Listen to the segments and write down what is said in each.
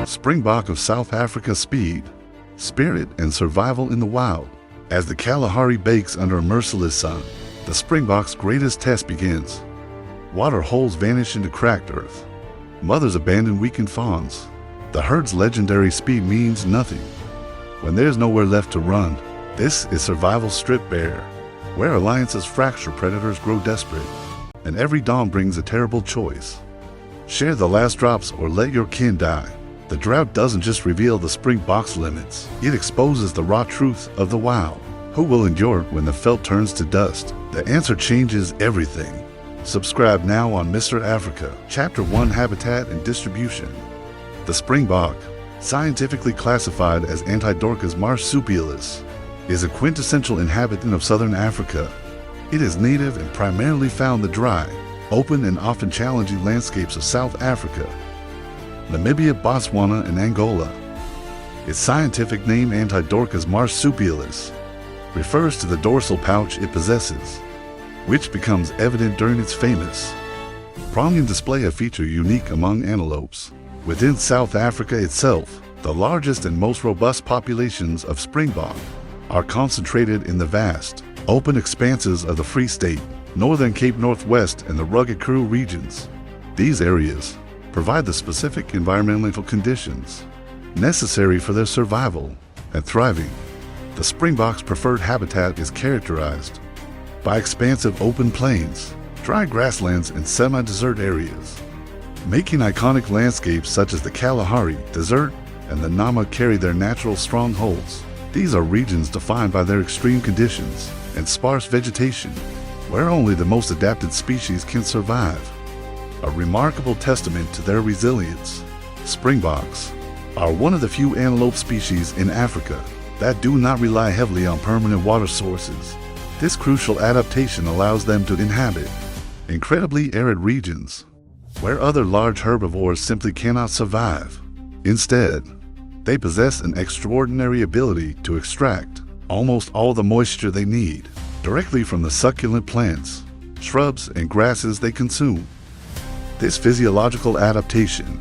Springbok of South Africa. Speed, spirit, and survival in the wild. As the Kalahari bakes under a merciless sun, the Springbok's greatest test begins. Water holes vanish into cracked earth. Mothers abandon weakened fawns. The herd's legendary speed means nothing. When there's nowhere left to run, this is survival stripped bare, where alliances fracture, predators grow desperate, and every dawn brings a terrible choice. Share the last drops or let your kin die. The drought doesn't just reveal the Springbok's limits, it exposes the raw truth of the wild. Who will endure when the felt turns to dust? The answer changes everything. Subscribe now on Mr. Africa. Chapter 1: Habitat and Distribution. The Springbok, scientifically classified as Antidorcas marsupialis, is a quintessential inhabitant of southern Africa. It is native and primarily found in the dry, open and often challenging landscapes of South Africa, Namibia, Botswana, and Angola. Its scientific name, Antidorcas marsupialis, refers to the dorsal pouch it possesses, which becomes evident during its famous pronking display, a feature unique among antelopes. Within South Africa itself, the largest and most robust populations of Springbok are concentrated in the vast, open expanses of the Free State, Northern Cape Northwest, and the rugged Karoo regions. These areas provide the specific environmental conditions necessary for their survival and thriving. The Springbok's preferred habitat is characterized by expansive open plains, dry grasslands, and semi-desert areas, making iconic landscapes such as the Kalahari Desert and the Nama carry their natural strongholds. These are regions defined by their extreme conditions and sparse vegetation, where only the most adapted species can survive. A remarkable testament to their resilience, Springboks are one of the few antelope species in Africa that do not rely heavily on permanent water sources. This crucial adaptation allows them to inhabit incredibly arid regions where other large herbivores simply cannot survive. Instead, they possess an extraordinary ability to extract almost all the moisture they need directly from the succulent plants, shrubs, and grasses they consume. This physiological adaptation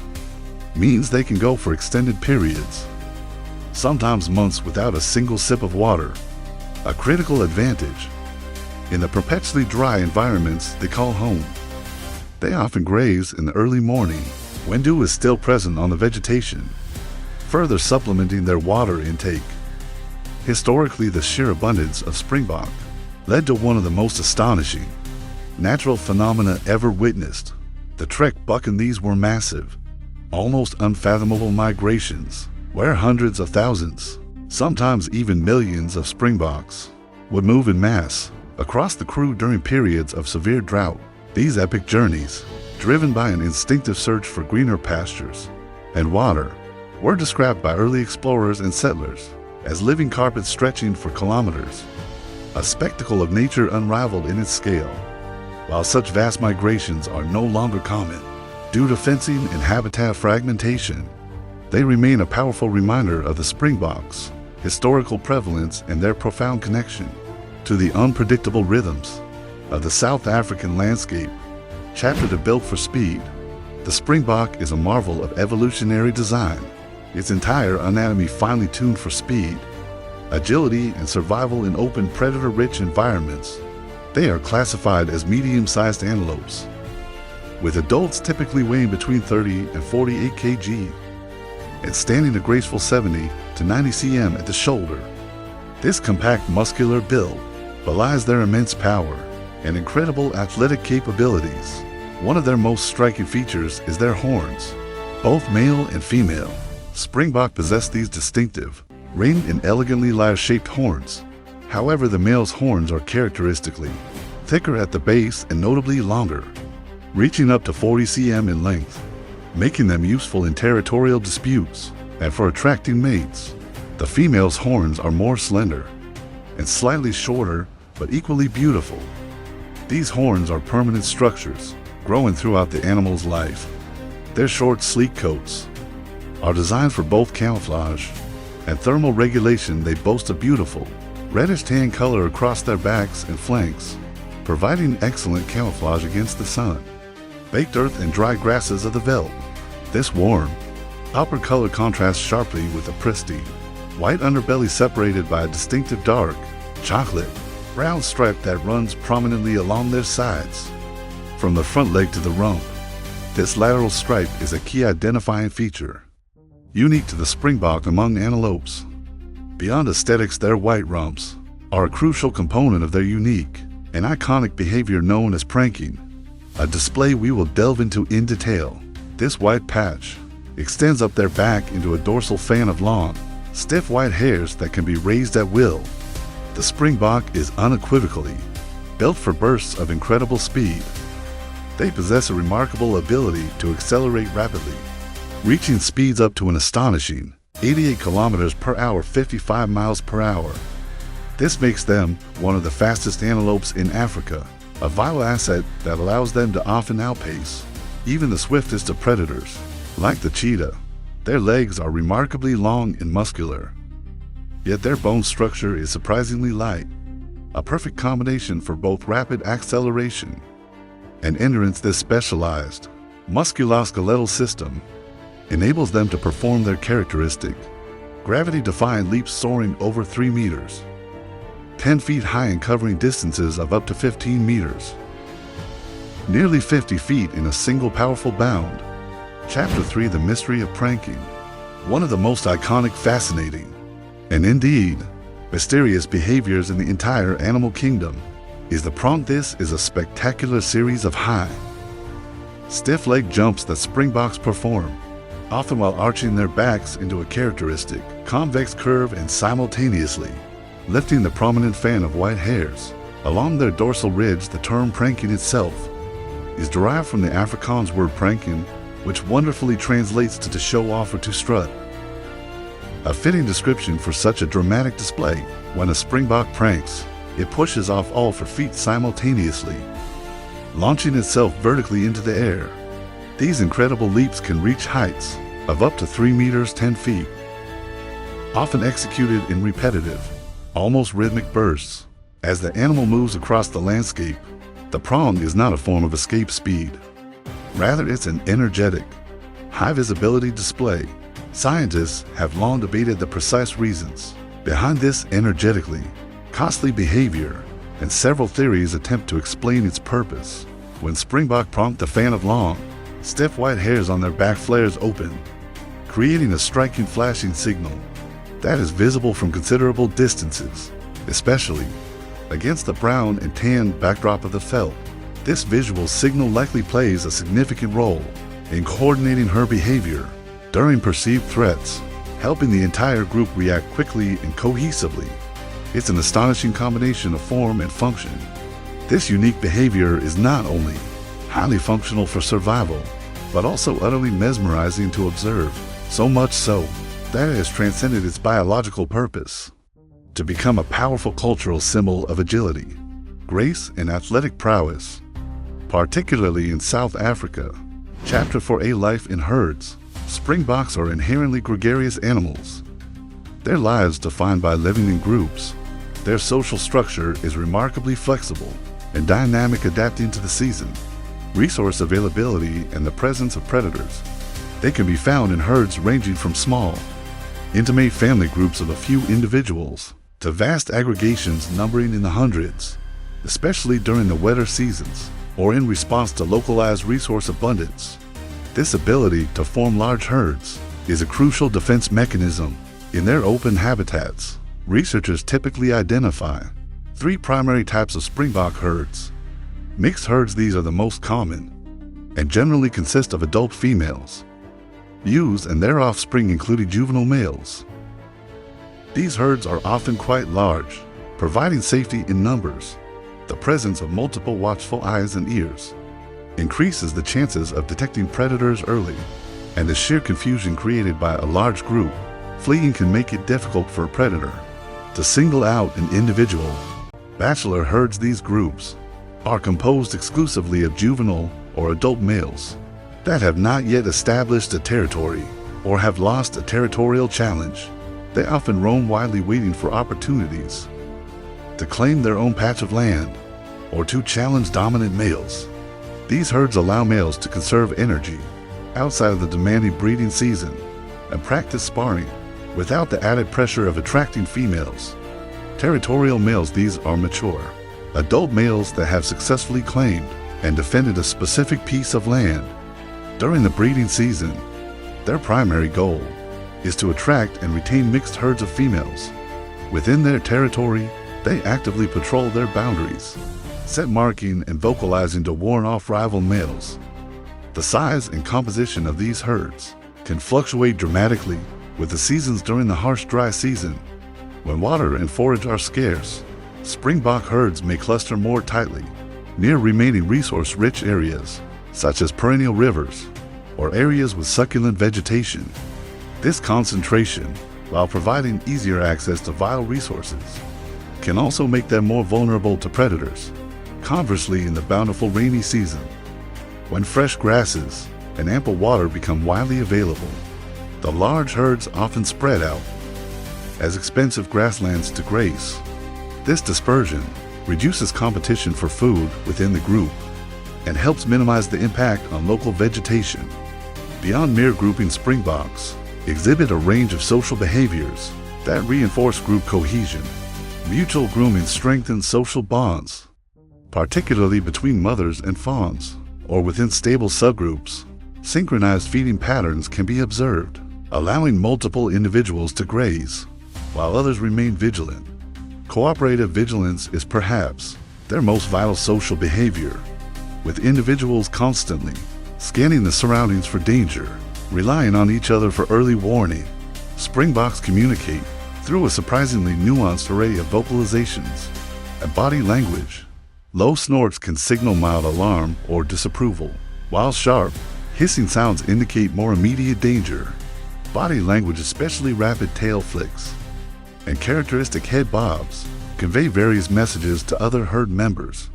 means they can go for extended periods, sometimes months, without a single sip of water, a critical advantage in the perpetually dry environments they call home. They often graze in the early morning when dew is still present on the vegetation, further supplementing their water intake. Historically, the sheer abundance of Springbok led to one of the most astonishing natural phenomena ever witnessed. The trek buck and these were massive, almost unfathomable migrations, where hundreds of thousands, sometimes even millions of Springboks would move in mass across the Karoo during periods of severe drought. These epic journeys, driven by an instinctive search for greener pastures and water, were described by early explorers and settlers as living carpets stretching for kilometers, a spectacle of nature unrivaled in its scale. While such vast migrations are no longer common due to fencing and habitat fragmentation, they remain a powerful reminder of the Springbok's historical prevalence and their profound connection to the unpredictable rhythms of the South African landscape. Chapter Built for Speed. The Springbok is a marvel of evolutionary design, its entire anatomy finely tuned for speed, agility, and survival in open, predator-rich environments. They are classified as medium-sized antelopes, with adults typically weighing between 30 and 48 kg and standing a graceful 70 to 90 cm at the shoulder. This compact muscular build belies their immense power and incredible athletic capabilities. One of their most striking features is their horns. Both male and female Springbok possess these distinctive, ringed and elegantly lyre-shaped horns. However, the male's horns are characteristically thicker at the base and notably longer, reaching up to 40 cm in length, making them useful in territorial disputes and for attracting mates. The female's horns are more slender and slightly shorter, but equally beautiful. These horns are permanent structures, growing throughout the animal's life. Their short, sleek coats are designed for both camouflage and thermal regulation. They boast a beautiful reddish-tan color across their backs and flanks, providing excellent camouflage against the sun, baked earth, and dry grasses of the veldt. This warm, Copper color contrasts sharply with the pristine white underbelly separated by a distinctive dark, chocolate, brown stripe that runs prominently along their sides. From the front leg to the rump, this lateral stripe is a key identifying feature, unique to the Springbok among antelopes. Beyond aesthetics, their white rumps are a crucial component of their unique and iconic behavior known as pranking, a display we will delve into in detail. This white patch extends up their back into a dorsal fan of long, stiff white hairs that can be raised at will. The Springbok is unequivocally built for bursts of incredible speed. They possess a remarkable ability to accelerate rapidly, reaching speeds up to an astonishing 88 kilometers per hour, 55 miles per hour. This makes them one of the fastest antelopes in Africa, a vital asset that allows them to often outpace even the swiftest of predators. Like the cheetah, their legs are remarkably long and muscular, yet their bone structure is surprisingly light, a perfect combination for both rapid acceleration and endurance. This specialized musculoskeletal system enables them to perform their characteristic gravity-defying leaps, soaring over 3 meters, 10 feet high, and covering distances of up to 15 meters, nearly 50 feet in a single powerful bound. Chapter 3: The Mystery of Pranking. One of the most iconic, fascinating, and indeed mysterious behaviors in the entire animal kingdom is the pronk. This is a spectacular series of high, stiff leg jumps that Springboks perform, often while arching their backs into a characteristic convex curve and simultaneously lifting the prominent fan of white hairs along their dorsal ridge. The term pranking itself is derived from the Afrikaans word pranken, which wonderfully translates to show off or to strut. A fitting description for such a dramatic display. When a Springbok pranks, it pushes off all 4 feet simultaneously, launching itself vertically into the air. These incredible leaps can reach heights of up to 3 meters, 10 feet, often executed in repetitive, almost rhythmic bursts. As the animal moves across the landscape, the prong is not a form of escape speed. Rather, it's an energetic, high-visibility display. Scientists have long debated the precise reasons behind this energetically costly behavior, and several theories attempt to explain its purpose. When Springbok pronk, the fan of long, stiff white hairs on their back flares open, creating a striking flashing signal that is visible from considerable distances, especially against the brown and tan backdrop of the felt. This visual signal likely plays a significant role in coordinating her behavior during perceived threats, helping the entire group react quickly and cohesively. It's an astonishing combination of form and function. This unique behavior is not only highly functional for survival, but also utterly mesmerizing to observe, so much so that it has transcended its biological purpose to become a powerful cultural symbol of agility, grace, and athletic prowess. Particularly in South Africa. Chapter 4: A Life in Herds. Springboks are inherently gregarious animals, their lives defined by living in groups. Their social structure is remarkably flexible and dynamic, adapting to the season, resource availability, and the presence of predators. They can be found in herds ranging from small, intimate family groups of a few individuals to vast aggregations numbering in the hundreds, especially during the wetter seasons or in response to localized resource abundance. This ability to form large herds is a crucial defense mechanism. In their open habitats, researchers typically identify 3 primary types of Springbok herds. Mixed herds: these are the most common and generally consist of adult females, ewes, and their offspring, including juvenile males. These herds are often quite large, providing safety in numbers. The presence of multiple watchful eyes and ears increases the chances of detecting predators early, and the sheer confusion created by a large group fleeing can make it difficult for a predator to single out an individual. Bachelor herds: these groups are composed exclusively of juvenile or adult males that have not yet established a territory or have lost a territorial challenge. They often roam widely, waiting for opportunities to claim their own patch of land or to challenge dominant males. These herds allow males to conserve energy outside of the demanding breeding season, and practice sparring, without the added pressure of attracting females. Territorial males, these are mature, adult males that have successfully claimed and defended a specific piece of land. During the breeding season, their primary goal is to attract and retain mixed herds of females. Within their territory, they actively patrol their boundaries, set marking and vocalizing to warn off rival males. The size and composition of these herds can fluctuate dramatically with the seasons. During the harsh dry season, when water and forage are scarce, Springbok herds may cluster more tightly near remaining resource-rich areas, such as perennial rivers or areas with succulent vegetation. This concentration, while providing easier access to vital resources, can also make them more vulnerable to predators. Conversely, in the bountiful rainy season, when fresh grasses and ample water become widely available, the large herds often spread out as expensive grasslands to graze. This dispersion reduces competition for food within the group and helps minimize the impact on local vegetation. Beyond mere grouping, Springboks exhibit a range of social behaviors that reinforce group cohesion. Mutual grooming strengthens social bonds, particularly between mothers and fawns, or within stable subgroups. Synchronized feeding patterns can be observed, allowing multiple individuals to graze, while others remain vigilant. Cooperative vigilance is perhaps their most vital social behavior, with individuals constantly scanning the surroundings for danger, relying on each other for early warning. Springboks communicate through a surprisingly nuanced array of vocalizations and body language. Low snorts can signal mild alarm or disapproval, while sharp, hissing sounds indicate more immediate danger. Body language, especially rapid tail flicks and characteristic head bobs, convey various messages to other herd members.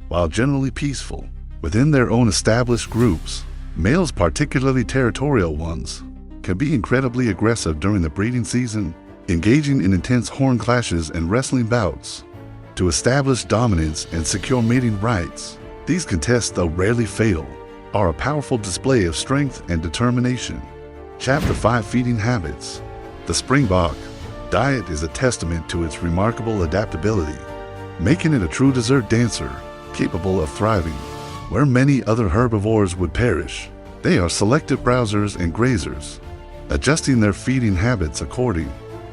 While generally peaceful within their own established groups, males, particularly territorial ones, can be incredibly aggressive during the breeding season, engaging in intense horn clashes and wrestling bouts to establish dominance and secure mating rights. These contests, though rarely fatal, are a powerful display of strength and determination. Chapter 5: Feeding Habits. The Springbok diet is a testament to its remarkable adaptability, making it a true dessert dancer capable of thriving where many other herbivores would perish. They are selective browsers and grazers, adjusting their feeding habits according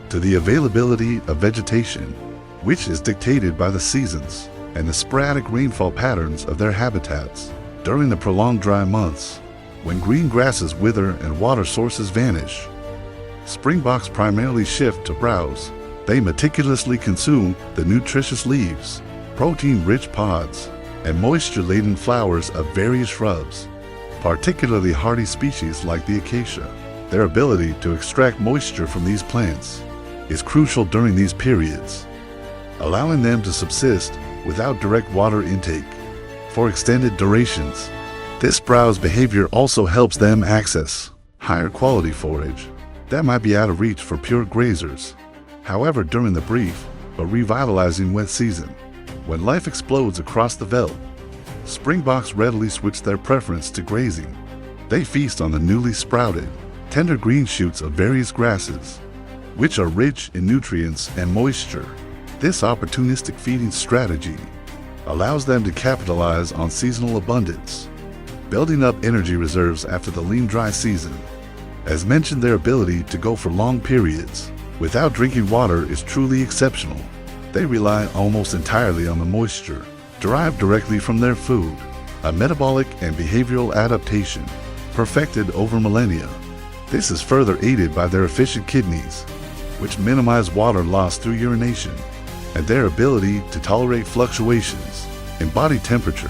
to the availability of vegetation, which is dictated by the seasons and the sporadic rainfall patterns of their habitats. During the prolonged dry months, when green grasses wither and water sources vanish, Springboks primarily shift to browse. They meticulously consume the nutritious leaves, protein-rich pods, and moisture-laden flowers of various shrubs, particularly hardy species like the acacia. Their ability to extract moisture from these plants is crucial during these periods, allowing them to subsist without direct water intake for extended durations. This browse behavior also helps them access higher quality forage that might be out of reach for pure grazers. However, during the brief but revitalizing wet season, when life explodes across the veldt, Springboks readily switch their preference to grazing. They feast on the newly sprouted, tender green shoots of various grasses, which are rich in nutrients and moisture. This opportunistic feeding strategy allows them to capitalize on seasonal abundance, building up energy reserves after the lean dry season. As mentioned, their ability to go for long periods without drinking water is truly exceptional. They rely almost entirely on the moisture derived directly from their food, a metabolic and behavioral adaptation perfected over millennia. This is further aided by their efficient kidneys, which minimize water loss through urination, and their ability to tolerate fluctuations in body temperature,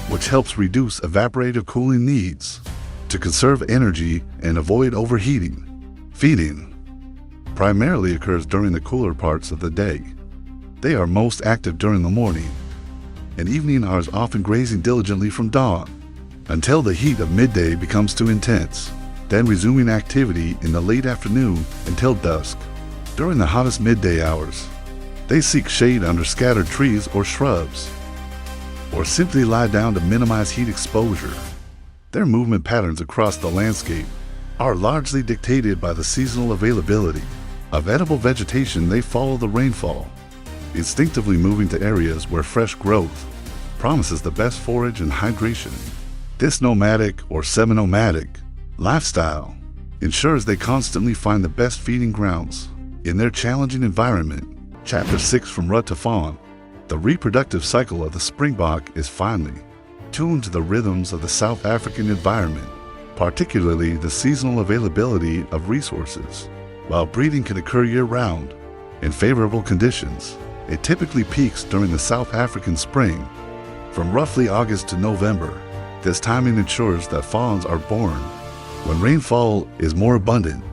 which helps reduce evaporative cooling needs to conserve energy and avoid overheating. Feeding primarily occurs during the cooler parts of the day. They are most active during the morning and evening hours, often grazing diligently from dawn until the heat of midday becomes too intense, then resuming activity in the late afternoon until dusk. During the hottest midday hours, they seek shade under scattered trees or shrubs, or simply lie down to minimize heat exposure. Their movement patterns across the landscape are largely dictated by the seasonal availability of edible vegetation. They follow the rainfall, instinctively moving to areas where fresh growth promises the best forage and hydration. This nomadic or semi-nomadic lifestyle ensures they constantly find the best feeding grounds in their challenging environment. Chapter 6, From Rut to Fawn. The reproductive cycle of the Springbok is finely tuned to the rhythms of the South African environment, particularly the seasonal availability of resources. While breeding can occur year-round in favorable conditions, it typically peaks during the South African spring, from roughly August to November. This timing ensures that fawns are born when rainfall is more abundant,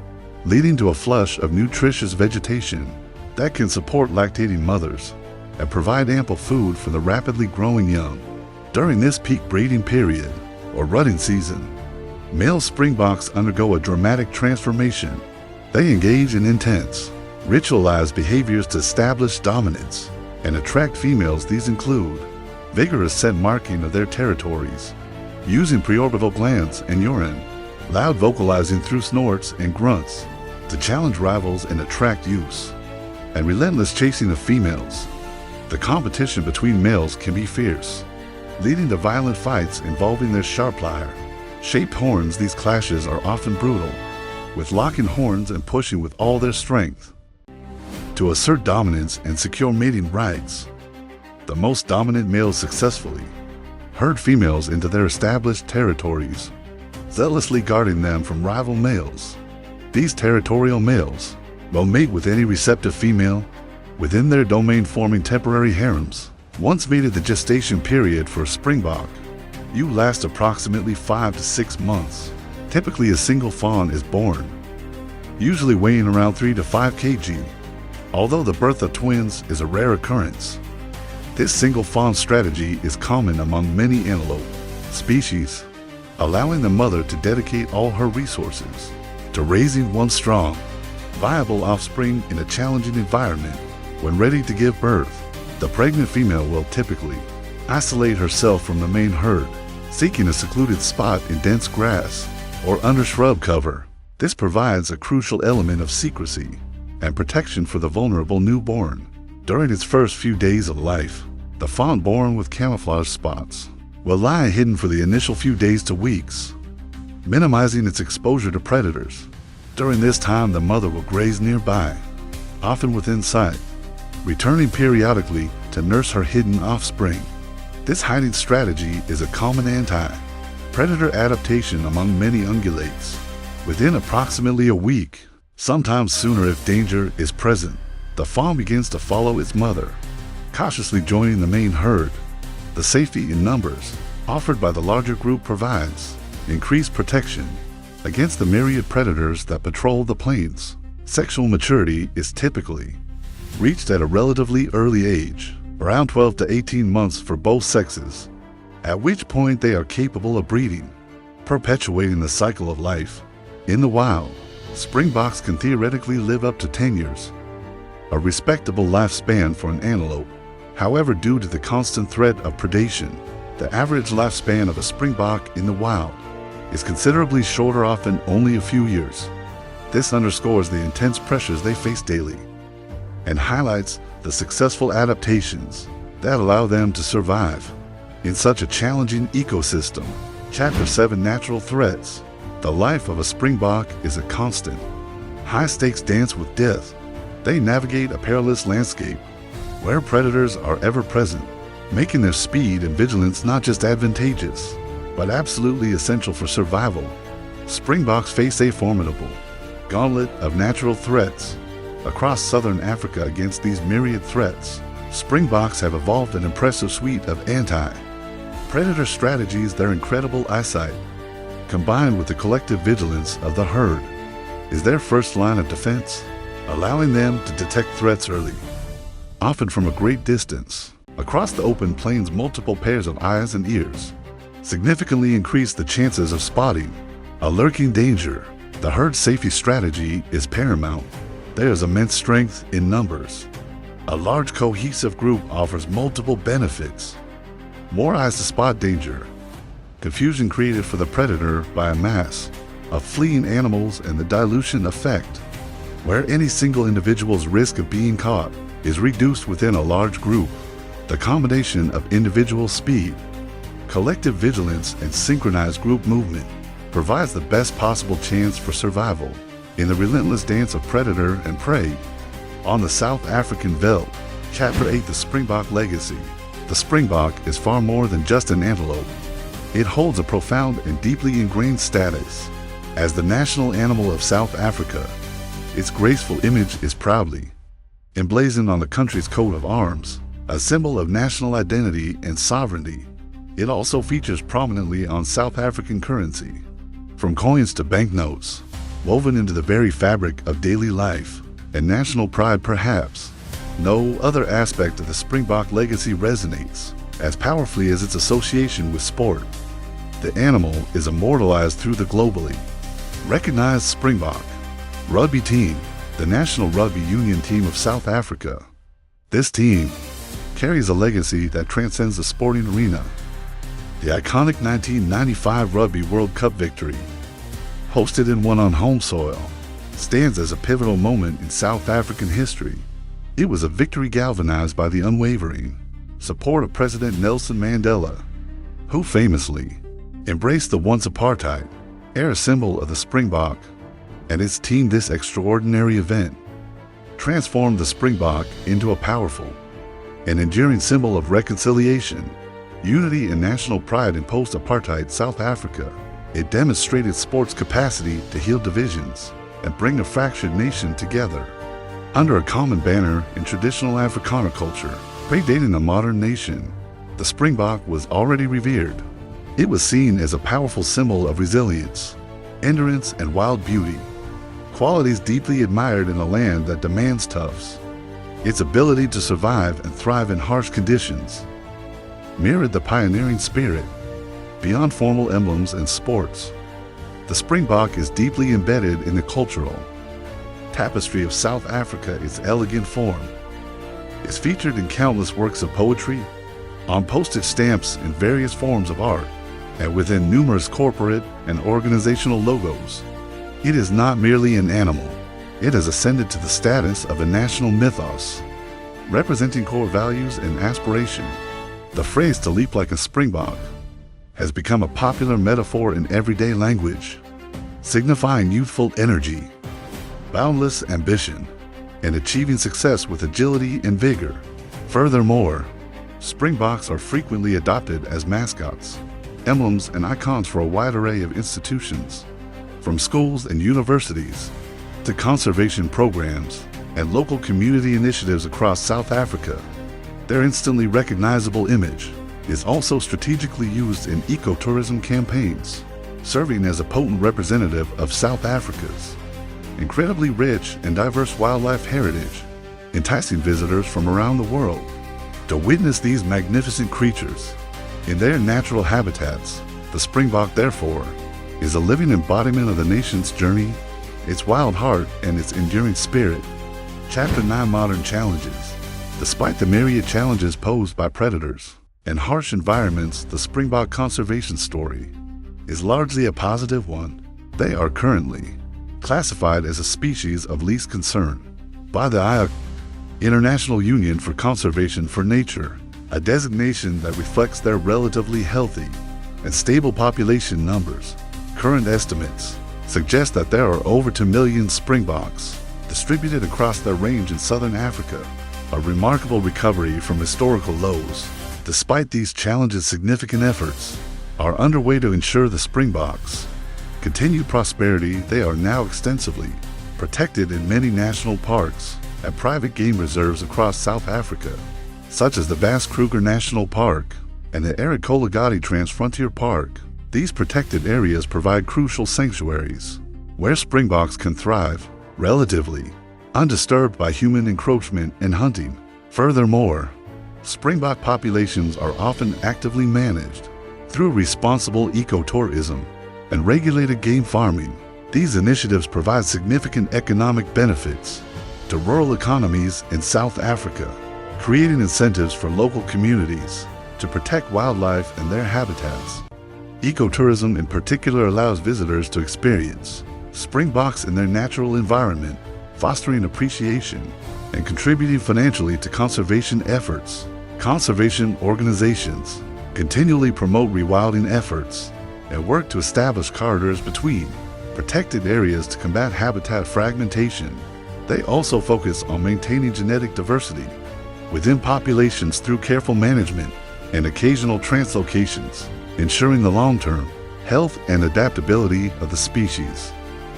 leading to a flush of nutritious vegetation that can support lactating mothers and provide ample food for the rapidly growing young. During this peak breeding period, or rutting season, male Springboks undergo a dramatic transformation. They engage in intense, ritualized behaviors to establish dominance and attract females. These include vigorous scent marking of their territories, using preorbital glands and urine, loud vocalizing through snorts and grunts to challenge rivals and attract use, and relentless chasing of females. The competition between males can be fierce, leading to violent fights involving their sharp lyre-shaped horns. These clashes are often brutal, with locking horns and pushing with all their strength to assert dominance and secure mating rights. The most dominant males successfully herd females into their established territories, zealously guarding them from rival males. These territorial males will mate with any receptive female within their domain, forming temporary harems. Once mated, the gestation period for a Springbok lasts approximately 5 to 6 months. Typically, a single fawn is born, usually weighing around 3 to 5 kg. Although the birth of twins is a rare occurrence, this single fawn strategy is common among many antelope species, allowing the mother to dedicate all her resources to raising one strong, viable offspring in a challenging environment. When ready to give birth, the pregnant female will typically isolate herself from the main herd, seeking a secluded spot in dense grass or under shrub cover. This provides a crucial element of secrecy and protection for the vulnerable newborn. During its first few days of life, the fawn born with camouflage spots will lie hidden for the initial few days to weeks, minimizing its exposure to predators. During this time, the mother will graze nearby, often within sight, returning periodically to nurse her hidden offspring. This hiding strategy is a common anti-predator adaptation among many ungulates. Within approximately a week, sometimes sooner if danger is present, the fawn begins to follow its mother, cautiously joining the main herd. The safety in numbers offered by the larger group provides increased protection against the myriad predators that patrol the plains. Sexual maturity is typically reached at a relatively early age, around 12 to 18 months for both sexes, at which point they are capable of breeding, perpetuating the cycle of life. In the wild, Springboks can theoretically live up to 10 years, a respectable lifespan for an antelope. However, due to the constant threat of predation, the average lifespan of a Springbok in the wild is considerably shorter, often only a few years. This underscores the intense pressures they face daily and highlights the successful adaptations that allow them to survive in such a challenging ecosystem. Chapter 7, Natural Threats. The life of a Springbok is a constant, high-stakes dance with death. They navigate a perilous landscape where predators are ever present, making their speed and vigilance not just advantageous, but absolutely essential for survival. Springboks face a formidable gauntlet of natural threats across southern Africa. Against these myriad threats, Springboks have evolved an impressive suite of anti-predator strategies. Their incredible eyesight, combined with the collective vigilance of the herd, is their first line of defense, allowing them to detect threats early, often from a great distance. Across the open plains, multiple pairs of eyes and ears significantly increase the chances of spotting a lurking danger. The herd safety strategy is paramount. There is immense strength in numbers. A large cohesive group offers multiple benefits. More eyes to spot danger, confusion created for the predator by a mass of fleeing animals and the dilution effect, where any single individual's risk of being caught is reduced within a large group. The combination of individual speed, collective vigilance, and synchronized group movement provides the best possible chance for survival in the relentless dance of predator and prey. On the South African veldt, Chapter 8: The Springbok Legacy. The Springbok is far more than just an antelope. It holds a profound and deeply ingrained status as the national animal of South Africa. Its graceful image is proudly emblazoned on the country's coat of arms, a symbol of national identity and sovereignty. It also features prominently on South African currency, from coins to banknotes, woven into the very fabric of daily life and national pride. Perhaps no other aspect of the Springbok legacy resonates as powerfully as its association with sport. The animal is immortalized through the globally recognized Springbok rugby team, the national rugby union team of South Africa. This team carries a legacy that transcends the sporting arena. The iconic 1995 Rugby World Cup victory, hosted and won on home soil, stands as a pivotal moment in South African history. It was a victory galvanized by the unwavering support of President Nelson Mandela, who famously embraced the once apartheid era symbol of the Springbok and its team. This extraordinary event transformed the Springbok into a powerful and enduring symbol of reconciliation, unity, and national pride in post-apartheid South Africa. It demonstrated sport's capacity to heal divisions and bring a fractured nation together under a common banner. In traditional Afrikaner culture, predating the modern nation, the Springbok was already revered. It was seen as a powerful symbol of resilience, endurance, and wild beauty, qualities deeply admired in a land that demands toughs. Its ability to survive and thrive in harsh conditions mirrored the pioneering spirit. Beyond formal emblems and sports, the Springbok is deeply embedded in the cultural tapestry of South Africa. Its elegant form is featured in countless works of poetry, on postage stamps, in various forms of art, and within numerous corporate and organizational logos. It is not merely an animal. It has ascended to the status of a national mythos, representing core values and aspiration. The phrase "to leap like a Springbok" has become a popular metaphor in everyday language, signifying youthful energy, boundless ambition, and achieving success with agility and vigor. Furthermore, Springboks are frequently adopted as mascots, emblems, and icons for a wide array of institutions, from schools and universities to conservation programs and local community initiatives across South Africa. Their instantly recognizable image is also strategically used in ecotourism campaigns, serving as a potent representative of South Africa's incredibly rich and diverse wildlife heritage, enticing visitors from around the world to witness these magnificent creatures in their natural habitats. The Springbok, therefore, is a living embodiment of the nation's journey, its wild heart, and its enduring spirit. Chapter 9: Modern Challenges. Despite the myriad challenges posed by predators and harsh environments, the Springbok conservation story is largely a positive one. They are currently classified as a species of least concern by the International Union for Conservation for Nature, a designation that reflects their relatively healthy and stable population numbers. Current estimates suggest that there are over 2 million Springboks distributed across their range in southern Africa, a remarkable recovery from historical lows. Despite these challenges, significant efforts are underway to ensure the Springboks' continued prosperity. They are now extensively protected in many national parks and private game reserves across South Africa, such as the vast Kruger National Park and the arid Kologati Transfrontier Park. These protected areas provide crucial sanctuaries where Springboks can thrive, relatively undisturbed by human encroachment and hunting. Furthermore, Springbok populations are often actively managed through responsible ecotourism and regulated game farming. These initiatives provide significant economic benefits to rural economies in South Africa, creating incentives for local communities to protect wildlife and their habitats. Ecotourism in particular allows visitors to experience springboks in their natural environment, fostering appreciation and contributing financially to conservation efforts. Conservation organizations continually promote rewilding efforts and work to establish corridors between protected areas to combat habitat fragmentation. They also focus on maintaining genetic diversity within populations through careful management and occasional translocations, ensuring the long-term health and adaptability of the species.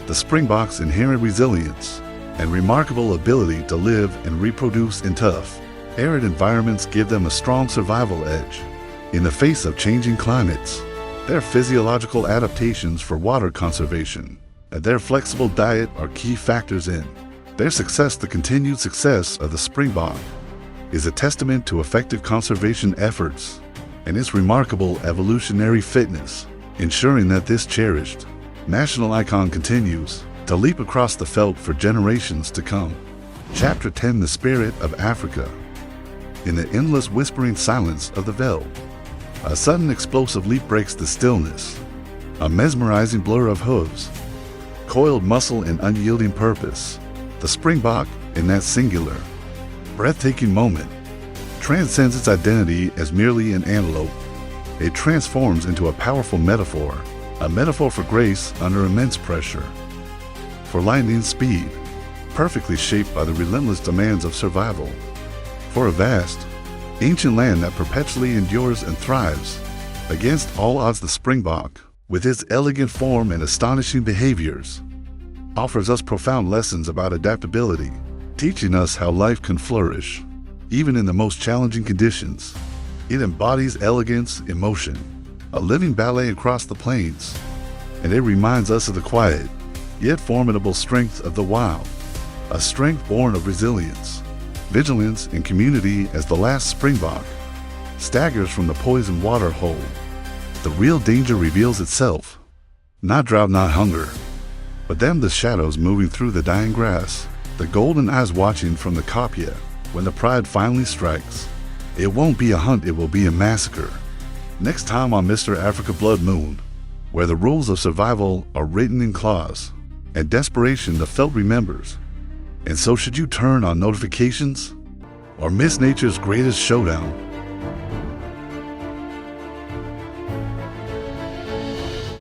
The springbok's inherent resilience and remarkable ability to live and reproduce in tough, arid environments give them a strong survival edge. In the face of changing climates, their physiological adaptations for water conservation and their flexible diet are key factors in their success. The continued success of the springbok is a testament to effective conservation efforts and its remarkable evolutionary fitness, ensuring that this cherished national icon continues to leap across the veldt for generations to come. Chapter 10: The Spirit of Africa. In the endless whispering silence of the veldt, a sudden explosive leap breaks the stillness, a mesmerizing blur of hooves, coiled muscle and unyielding purpose. The springbok, in that singular, breathtaking moment, transcends its identity as merely an antelope. It transforms into a powerful metaphor, a metaphor for grace under immense pressure, for lightning speed, perfectly shaped by the relentless demands of survival, for a vast, ancient land that perpetually endures and thrives against all odds. The springbok, with its elegant form and astonishing behaviors, offers us profound lessons about adaptability, teaching us how life can flourish even in the most challenging conditions. It embodies elegance in motion, a living ballet across the plains, and it reminds us of the quiet, yet formidable strength of the wild, a strength born of resilience, vigilance, and community. As the last springbok staggers from the poisoned water hole, the real danger reveals itself. Not drought, not hunger, but them the shadows moving through the dying grass, the golden eyes watching from the kopje. When the pride finally strikes, it won't be a hunt, it will be a massacre. Next time on Mr. Africa Blood Moon, where the rules of survival are written in claws, and desperation the veldt remembers. And so should you turn on notifications or miss nature's greatest showdown?